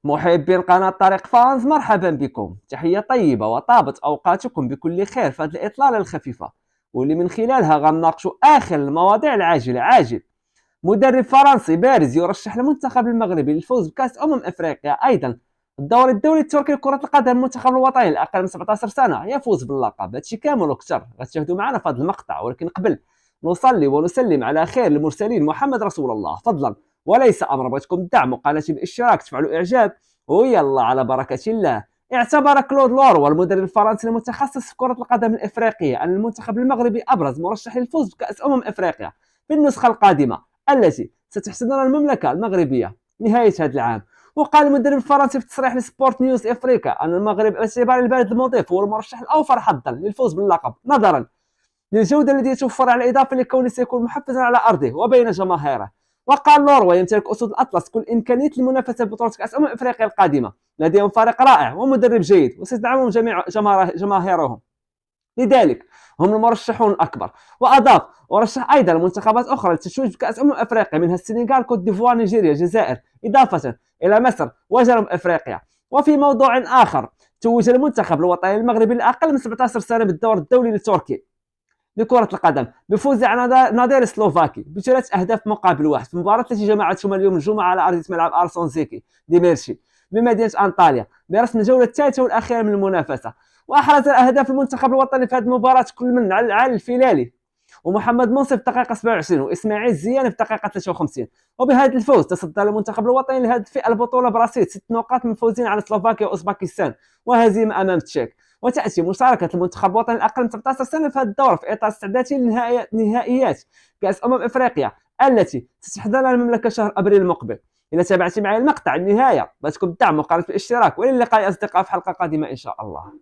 محبين قناة طريق فانز، مرحبا بكم. تحية طيبة وطابت أوقاتكم بكل خير في هذه الإطلالة الخفيفة، واللي من خلالها غنناقشوا آخر المواضيع العاجلة. مدرب فرنسي بارز يرشح المنتخب المغربي للفوز بكأس أفريقيا. أيضا الدوري الدولي التركي لكرة القدم، المنتخب الوطني الأقل من 17 سنة يفوز باللقب. هادشي كامل وكثر غتشاهدوا معنا في هذا المقطع، ولكن قبل نصلي ونسلم على خير المرسلين محمد رسول الله فضلا وليس امر. بغيتكم تدعموا قناتي بالاشتراك، تفعلوا اعجاب، ويلا على بركه الله. اعتبر كلود لوروا المدرب الفرنسي المتخصص في كره القدم الافريقيه ان المنتخب المغربي ابرز مرشح للفوز بكاس افريقيا في النسخه القادمه التي ستحتضنها المملكه المغربيه نهايه هذا العام. وقال المدرب الفرنسي في تصريح لسبورت نيوز افريقيا ان المغرب باعتبار البلد المضيف هو المرشح الاوفر حظا للفوز باللقب، نظرا للجودة التي يتوفر، على الإضافة لكونه سيكون محفزا على أرضه وبين جماهيره. وقال نوروا يمتلك أسود الأطلس كل إمكانية المنافسة ببطولة كأس أفريقيا القادمة، لديهم فريق رائع ومدرب جيد وستدعمهم جميع جماهيرهم، لذلك هم المرشحون الأكبر. وأضاف ورشح أيضا منتخبات أخرى للتتويج بكأس أفريقيا، منها السنغال، كوت ديفوار، نيجيريا، الجزائر، إضافة إلى مصر وجنوب أفريقيا. وفي موضوع آخر، توج المنتخب الوطني المغربي الأقل من 17 سنة بالدور الدولي التركي لكرة القدم بفوز على نادير السلوفاكي بثلاث أهداف مقابل واحد في المباراة التي جمعتهم اليوم الجمعة على أرضية ملعب أرسون زيكي ديميرشي بمدينة أنطاليا برسم الجولة الثالثة والأخيرة من المنافسة. وأحرز الأهداف المنتخب الوطني في هذه المباراة كل من علي الفيلالي ومحمد منصف في الدقيقة 27 وإسماعيل زيان في الدقيقة 53. وبهذا الفوز تصدر المنتخب الوطني لهذه الفئة البطولة برصيد 6 نقاط من فوزين على سلوفاكيا وأوزباكستان وهزيمة أمام تشيك. وتأتي مشاركة المنتخب الوطني الأقل من 13 سنة في هذا الدور في إطار استعداده لنهائيات كأس أفريقيا التي ستحضرها المملكة شهر أبريل المقبل. إذا تابعتي معي المقطع النهاية بغيتكم تدعموا قناة بالاشتراك، والى اللقاء أصدقاء في حلقة قادمة إن شاء الله.